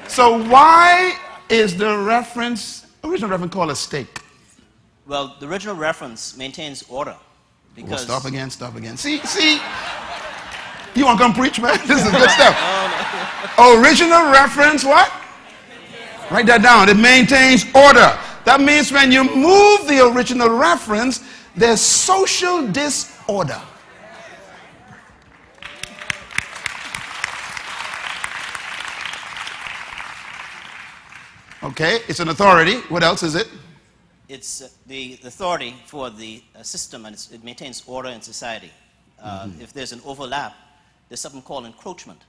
So why is the original reference called a stake? Well, the original reference maintains order. Because Stop again. See? You want to come preach, man? This is good stuff. No. Original reference, what? Write that down. It maintains order. That means when you move the original reference, there's social disorder. Okay, it's an authority. What else is it? It's the authority for the system, and it maintains order in society. If there's an overlap, there's something called encroachment.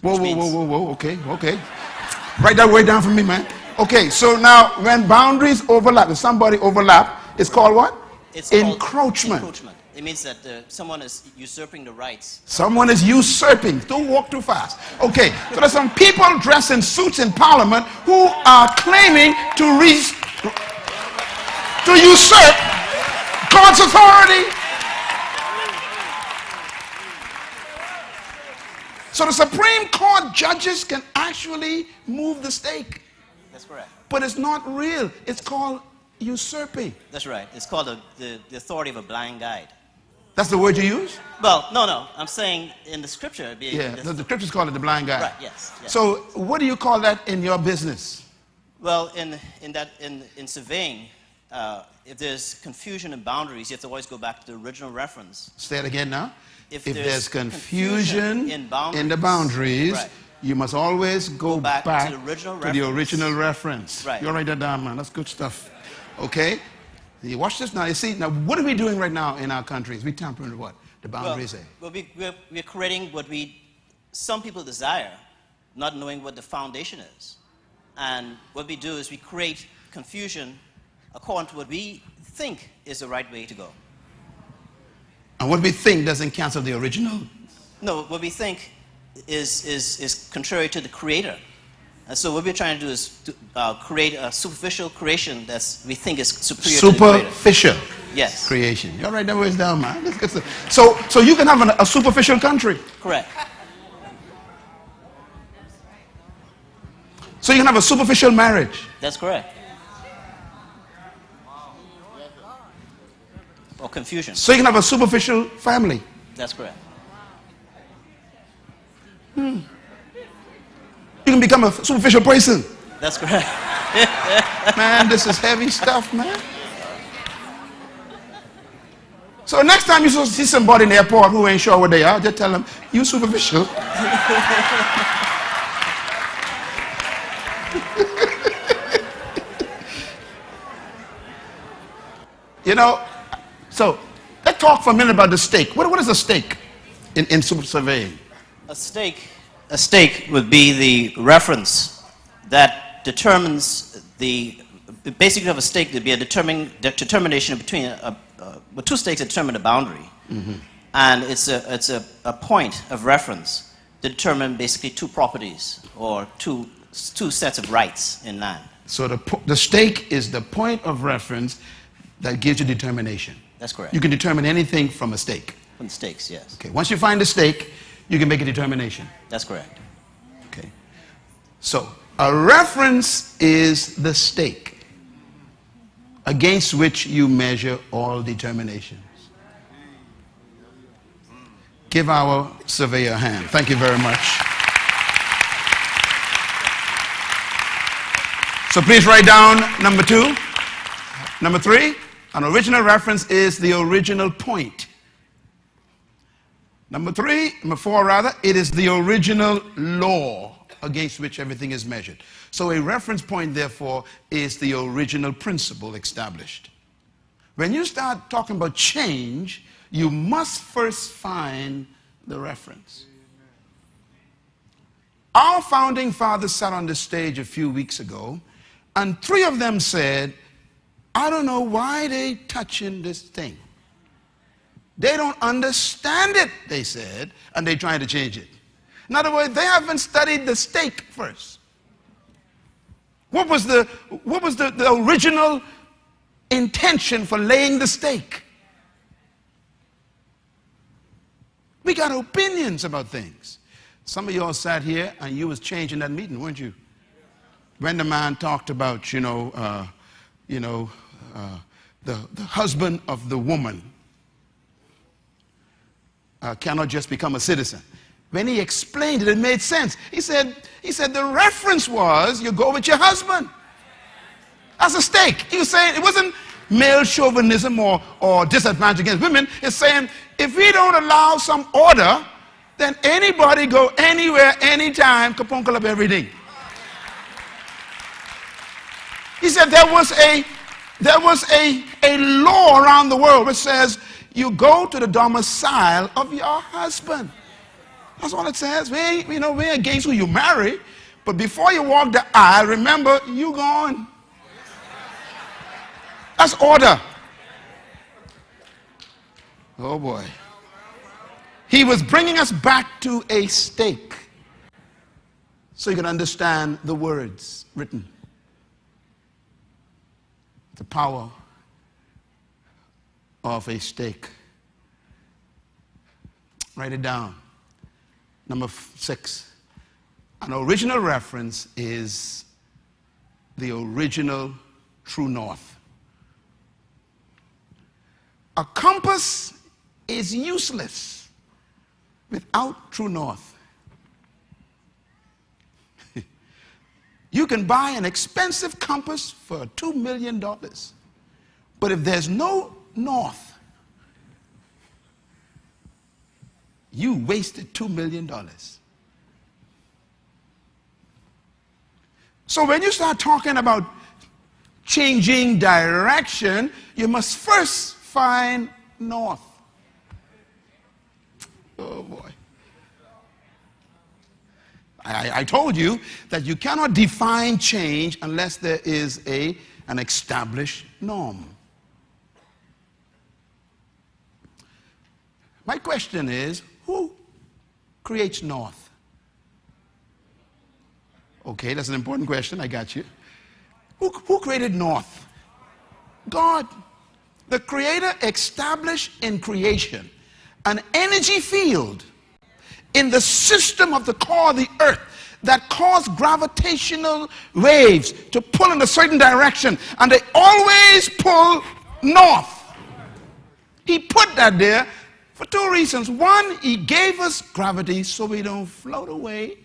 Whoa. Okay. Write that way down for me, man. Okay, so now when boundaries overlap, if somebody overlap, it's called what? It's encroachment. Called encroachment. It means that someone is usurping the rights. Someone is usurping. Don't walk too fast. Okay, so there's some people dressed in suits in Parliament who are claiming to usurp God's authority. So the Supreme Court judges can actually move the stake. That's correct. But it's not real. It's called usurping. That's right. It's called the authority of a blind guide. That's the word you use? Well, no. I'm saying in the scripture. The scriptures call it the blind guide. Right. Yes. So what do you call that in your business? Well, in surveying, if there's confusion in boundaries, you have to always go back to the original reference. Say it again now. If there's confusion in the boundaries, right, you must always go back to the original reference. Right. You write that down, man. That's good stuff. Okay? You watch this now. You see, now what are we doing right now in our countries? We tampering with what? The boundaries say. Well, we're creating what some people desire, not knowing what the foundation is. And what we do is we create confusion according to what we think is the right way to go. And what we think doesn't cancel the original? No, what we think is contrary to the Creator. And so what we're trying to do is to create a superficial creation that we think is superior to the Creator. Superficial creation. You write that words down, man. That's good stuff. So you can have a superficial country. Correct. So you can have a superficial marriage. That's correct. Or confusion. So you can have a superficial family. That's correct. You can become a superficial person. That's correct. Man, this is heavy stuff, man. So next time you see somebody in the airport who ain't sure what they are, just tell them, you superficial. You know, so let's talk for a minute about the stake. What is a stake in surveying? A stake would be the reference that determines the basically you have a stake, there'd be a determination between, with two stakes that determine the boundary. And it's a point of reference to determine basically two properties or two sets of rights in land. So the stake is the point of reference that gives you determination. That's correct. You can determine anything from a stake. From the stakes, yes. Okay. Once you find the stake, you can make a determination. That's correct. Okay. So a reference is the stake against which you measure all determinations. Give our surveyor a hand. Thank you very much. So please write down number 2. Number 3, an original reference is the original point. Number 4 rather, it is the original law against which everything is measured. So a reference point, therefore, is the original principle established. When you start talking about change, you must first find the reference. Our founding fathers sat on the stage a few weeks ago, and 3 of them said, I don't know why they touching this thing. They don't understand it, they said, and they're trying to change it. In other words, they haven't studied the stake first. What was the original intention for laying the stake? We got opinions about things. Some of y'all sat here and you was changing that meeting, weren't you? When the man talked about, the husband of the woman cannot just become a citizen. When he explained it, it made sense. He said the reference was you go with your husband. That's a stake. He was saying it wasn't male chauvinism or disadvantage against women. It's saying if we don't allow some order, then anybody go anywhere, anytime, kapunkel up everything. He said there was a law around the world which says you go to the domicile of your husband. That's all it says. We ain't against who you marry, but before you walk the aisle, remember you gone. That's order. Oh boy. He was bringing us back to a stake so you can understand the words written. The power of a stake. Write it down. Number 6. An original reference is the original true north. A compass is useless without true north. You can buy an expensive compass for $2 million, but if there's no north, you wasted $2 million. So when you start talking about changing direction, you must first find north. Oh boy. I told you that you cannot define change unless there is an established norm. My question is, who creates north? Okay, that's an important question. I got you. Who created north? God. The Creator established in creation an energy field in the system of the core of the earth that caused gravitational waves to pull in a certain direction, and they always pull north. He put that there for 2 reasons. One, he gave us gravity so we don't float away.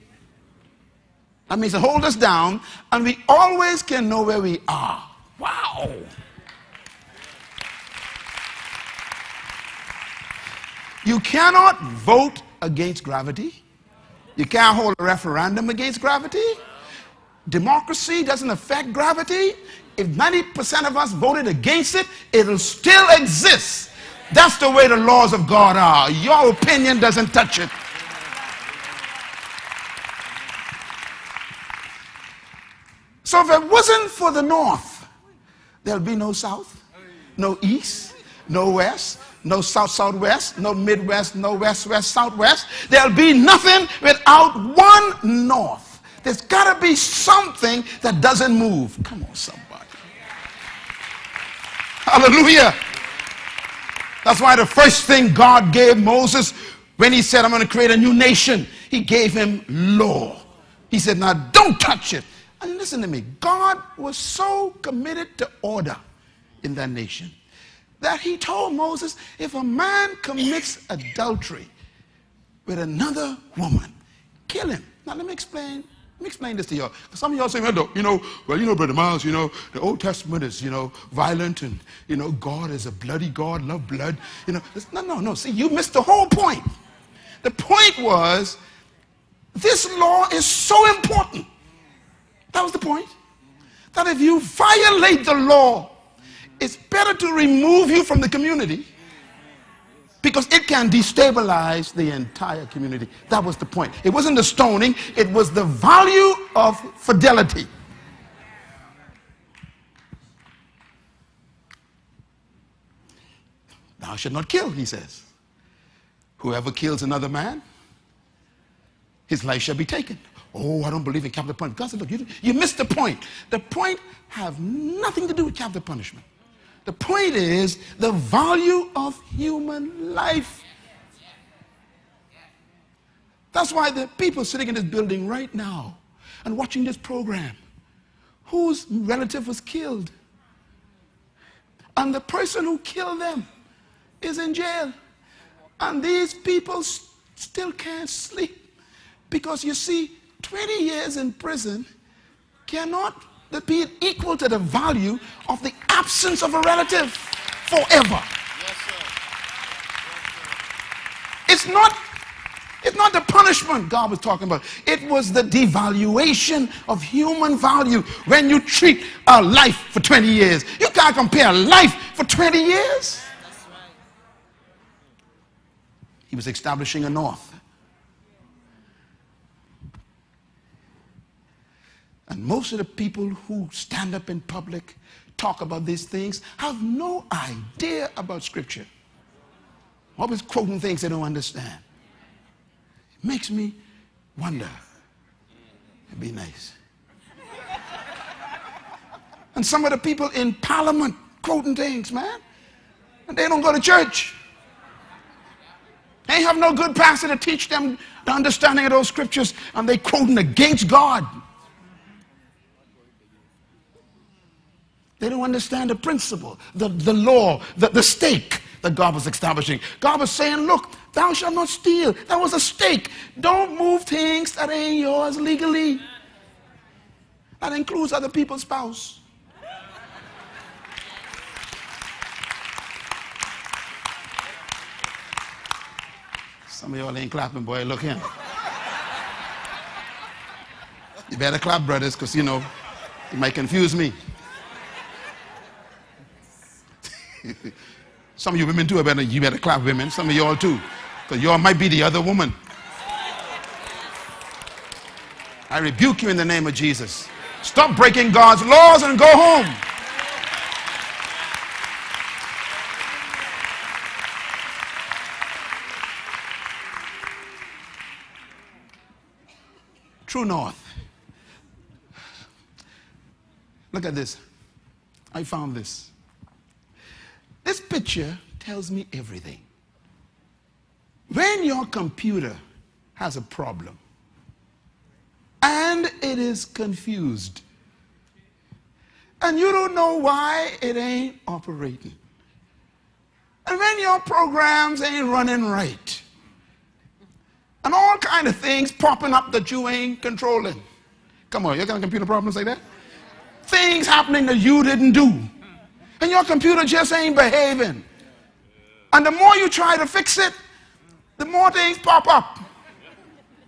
That means to hold us down, and we always can know where we are. Wow. You cannot vote against gravity. You can't hold a referendum against gravity. Democracy doesn't affect gravity. If 90% of us voted against it, it'll still exist. That's the way the laws of God are. Your opinion doesn't touch it. So if it wasn't for the north, There'll be no south, no east, no west, no south, southwest, no midwest, no west, west, southwest. There'll be nothing without one north. There's got to be something that doesn't move. Come on, somebody. Hallelujah. That's why the first thing God gave Moses when he said, I'm going to create a new nation, he gave him law. He said, now don't touch it. And listen to me, God was so committed to order in that nation that he told Moses, if a man commits adultery with another woman, kill him. Now let me explain this to y'all. Some of y'all say, well, Brother Myles, the Old Testament is, violent, and, God is a bloody God, love blood. No. See, you missed the whole point. The point was, this law is so important. That was the point. That if you violate the law, it's better to remove you from the community because it can destabilize the entire community. That was the point. It wasn't the stoning, it was the value of fidelity. Thou shalt not kill, he says. Whoever kills another man, his life shall be taken. Oh, I don't believe in capital punishment. God said, look, you missed the point. The point have nothing to do with capital punishment. The point is the value of human life. That's why the people sitting in this building right now and watching this program, whose relative was killed, and the person who killed them is in jail. And these people still can't sleep. Because you see, 20 years in prison cannot be equal to the value of the absence of a relative forever. Yes, sir. It's not the punishment God was talking about. It was the devaluation of human value when you treat a life for 20 years. You can't compare life for 20 years. That's right. He was establishing a north. And most of the people who stand up in public, talk about these things, have no idea about Scripture. Always quoting things they don't understand. It makes me wonder. It'd be nice. And some of the people in Parliament quoting things, man, and they don't go to church. They ain't have no good pastor to teach them the understanding of those scriptures, and they quoting against God. They don't understand the principle, the law, the stake that God was establishing. God was saying, look, thou shalt not steal. That was a stake. Don't move things that ain't yours legally. That includes other people's spouse. Some of y'all ain't clapping, boy. Look here. You better clap, brothers, because, it might confuse me. Some of you women too, you better clap, women. Some of y'all too, because y'all might be the other woman. I rebuke you in the name of Jesus. Stop breaking God's laws and go home. True north. Look at this. I found this. This picture tells me everything. When your computer has a problem and it is confused and you don't know why it ain't operating, and when your programs ain't running right and all kind of things popping up that you ain't controlling. Come on, you got computer problems like that? Things happening that you didn't do. And your computer just ain't behaving. And the more you try to fix it, the more things pop up.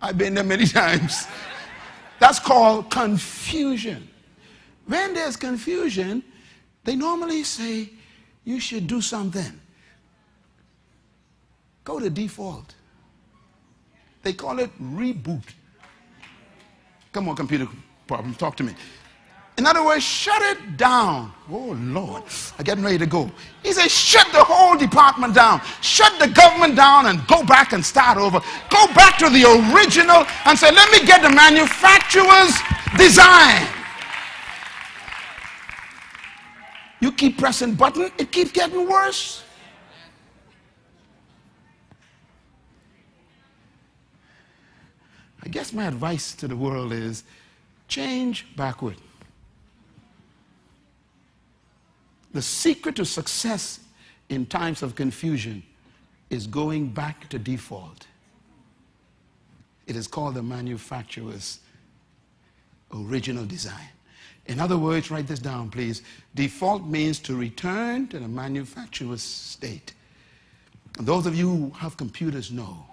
I've been there many times. That's called confusion. When there's confusion, they normally say you should do something. Go to default. They call it reboot. Come on, computer problem, talk to me. In other words, shut it down. Oh, Lord, I'm getting ready to go. He said, shut the whole department down. Shut the government down and go back and start over. Go back to the original and say, let me get the manufacturer's design. You keep pressing button, it keeps getting worse. I guess my advice to the world is change backward. The secret to success in times of confusion is going back to default. It is called the manufacturer's original design. In other words, write this down, please. Default means to return to the manufacturer's state. And those of you who have computers know,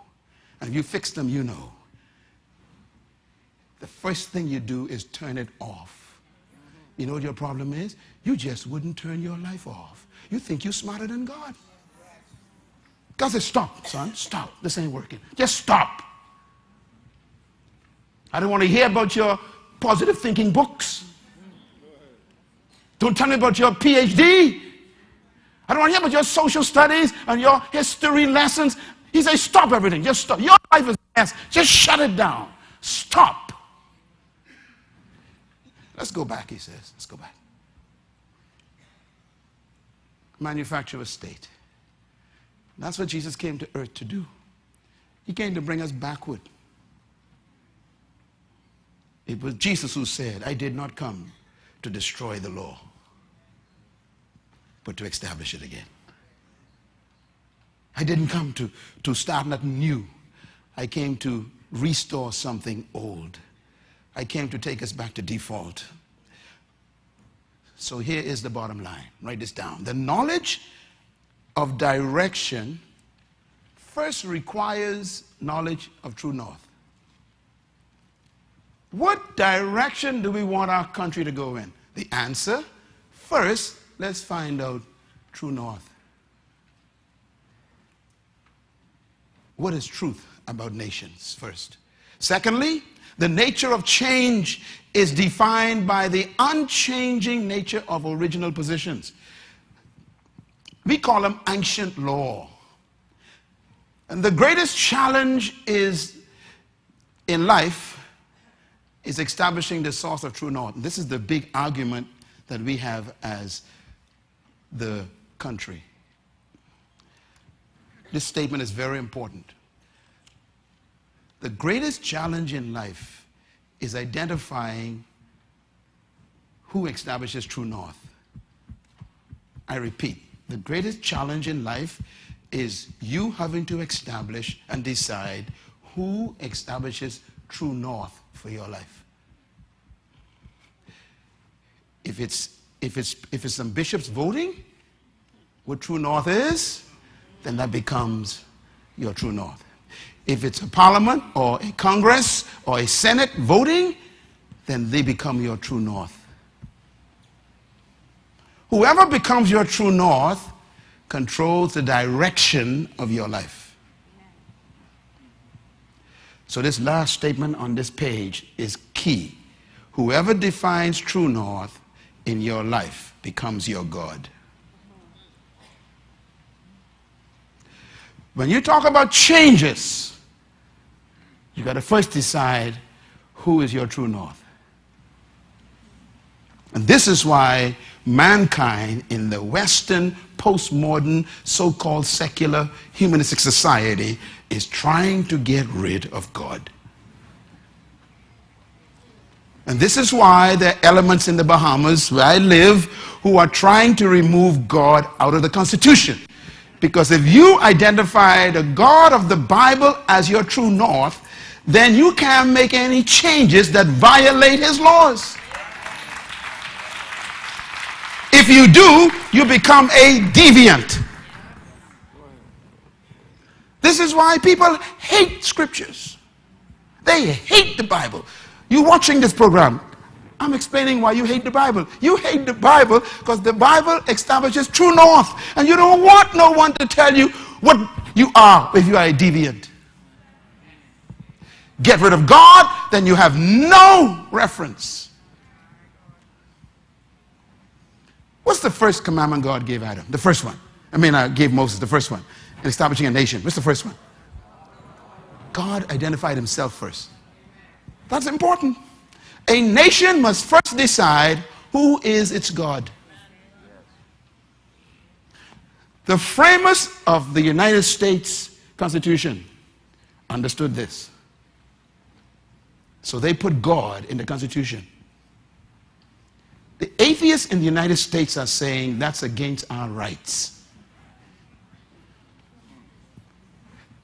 and if you fix them, you know. The first thing you do is turn it off. You know what your problem is? You just wouldn't turn your life off. You think you're smarter than God. God says, stop, son, stop. This ain't working. Just stop. I don't want to hear about your positive thinking books. Don't tell me about your PhD. I don't want to hear about your social studies and your history lessons. He says, stop everything. Just stop. Your life is a mess. Just shut it down. Stop. Let's go back, he says. Let's go back. Manufacturer's state. That's what Jesus came to earth to do. He came to bring us backward. It was Jesus who said, I did not come to destroy the law, but to establish it again. I didn't come to start nothing new. I came to restore something old. I came to take us back to default. So here is the bottom line. Write this down. The knowledge of direction first requires knowledge of true north. What direction do we want our country to go in? The answer, first, let's find out true north. What is truth about nations first? Secondly, the nature of change is defined by the unchanging nature of original positions. We call them ancient law. And the greatest challenge is in life is establishing the source of true north. This is the big argument that we have as the country. This statement is very important. The greatest challenge in life is identifying who establishes true north. I repeat, the greatest challenge in life is you having to establish and decide who establishes true north for your life. If it's some bishops voting what true north is, then that becomes your true north. If it's a parliament or a congress or a senate voting, then they become your true north. Whoever becomes your true north controls the direction of your life. So this last statement on this page is key. Whoever defines true north in your life becomes your God. When you talk about changes, you got to first decide who is your true north. And this is why mankind in the Western, postmodern, so-called secular, humanistic society is trying to get rid of God. And this is why there are elements in the Bahamas where I live who are trying to remove God out of the Constitution. Because if you identify the God of the Bible as your true north, then you can't make any changes that violate his laws. If you do, you become a deviant. This is why people hate scriptures. They hate the Bible. You're watching this program. I'm explaining why you hate the Bible. You hate the Bible because the Bible establishes true north. And you don't want no one to tell you what you are if you are a deviant. Get rid of God, then you have no reference. What's the first commandment God gave Adam? The first one. Gave Moses the first one. In establishing a nation. What's the first one? God identified himself first. That's important. A nation must first decide who is its God. The framers of the United States Constitution understood this. So they put God in the Constitution. The atheists in the United States are saying that's against our rights.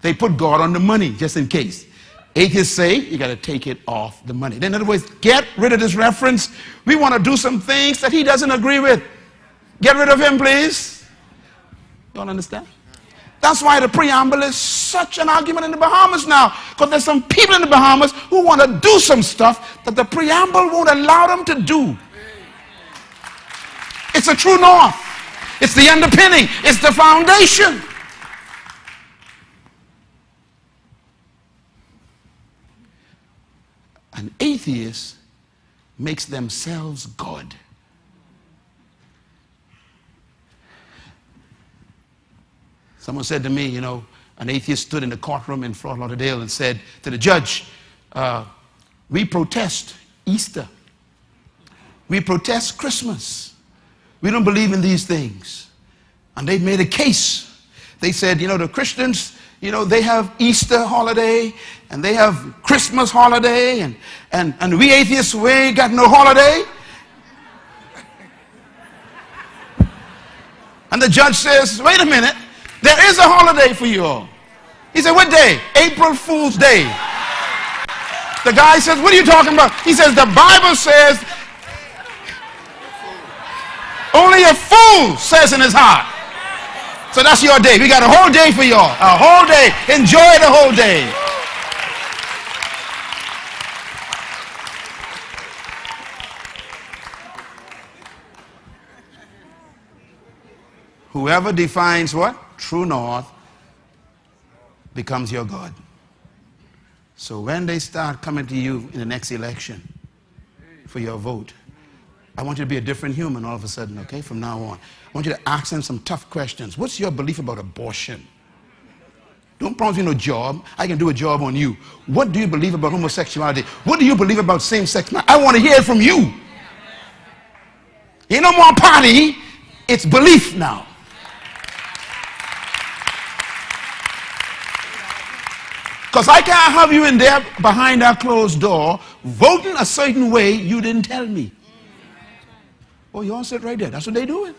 They put God on the money just in case. Atheists say you got to take it off the money. In other words, get rid of this reference. We want to do some things that he doesn't agree with. Get rid of him, please. Don't understand? That's why the preamble is such an argument in the Bahamas now. Because there's some people in the Bahamas who want to do some stuff that the preamble won't allow them to do. It's a true north. It's the underpinning. It's the foundation. An atheist makes themselves God. Someone said to me, an atheist stood in the courtroom in Fort Lauderdale and said to the judge, we protest Easter. We protest Christmas. We don't believe in these things. And they made a case. They said, the Christians, they have Easter holiday and they have Christmas holiday and we atheists, we ain't got no holiday. And the judge says, wait a minute, there is a holiday for you all. He said, what day? April Fool's Day. The guy says, what are you talking about? He says, the Bible says, only a fool says in his heart. So that's your day. We got a whole day for y'all. A whole day. Enjoy the whole day. Whoever defines what? True north becomes your God. So when they start coming to you in the next election for your vote, I want you to be a different human all of a sudden, okay, from now on. I want you to ask them some tough questions. What's your belief about abortion? Don't promise me no job. I can do a job on you. What do you believe about homosexuality? What do you believe about same-sex marriage? I want to hear it from you. Ain't no more party. It's belief now. Because I can't have you in there behind that closed door voting a certain way you didn't tell me. Oh, you all sit right there. That's what they doing.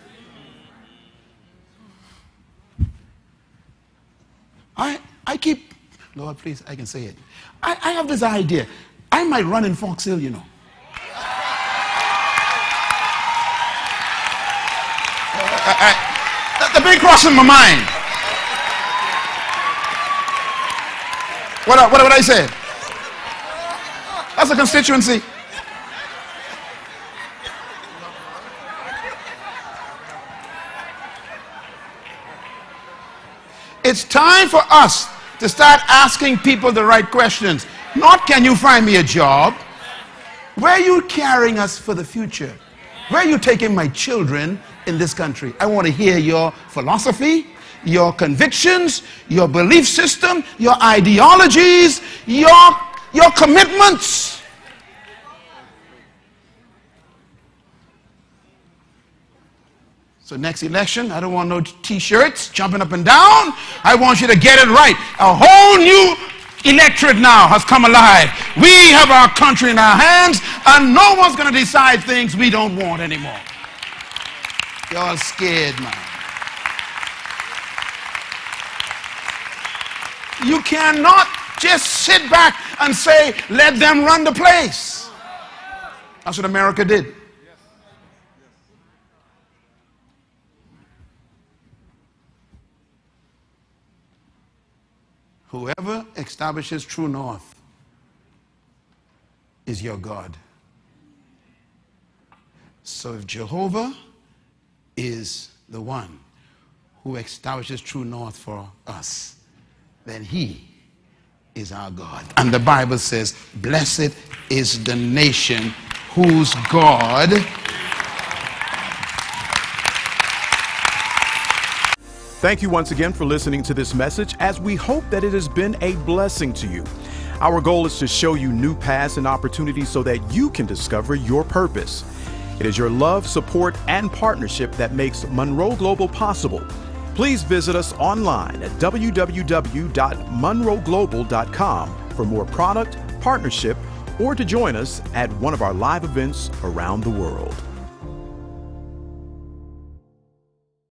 I keep, Lord, please, I can say it. I have this idea. I might run in Fox Hill, That's been crossing my mind. What would I say? That's a constituency. It's time for us to start asking people the right questions. Not can you find me a job? Where are you carrying us for the future? Where are you taking my children in this country? I want to hear your philosophy, your convictions, your belief system, your ideologies, your commitments. So next election, I don't want no t-shirts jumping up and down. I want you to get it right. A whole new electorate now has come alive. We have our country in our hands, and no one's going to decide things we don't want anymore. Y'all scared, man. You cannot just sit back and say, let them run the place. That's what America did. Whoever establishes true north is your God. So if Jehovah is the one who establishes true north for us, then he is our God. And the Bible says, blessed is the nation whose God Thank you once again for listening to this message, as we hope that it has been a blessing to you. Our goal is to show you new paths and opportunities so that you can discover your purpose. It is your love, support, and partnership that makes Munroe Global possible. Please visit us online at www.munroeglobal.com for more product, partnership, or to join us at one of our live events around the world.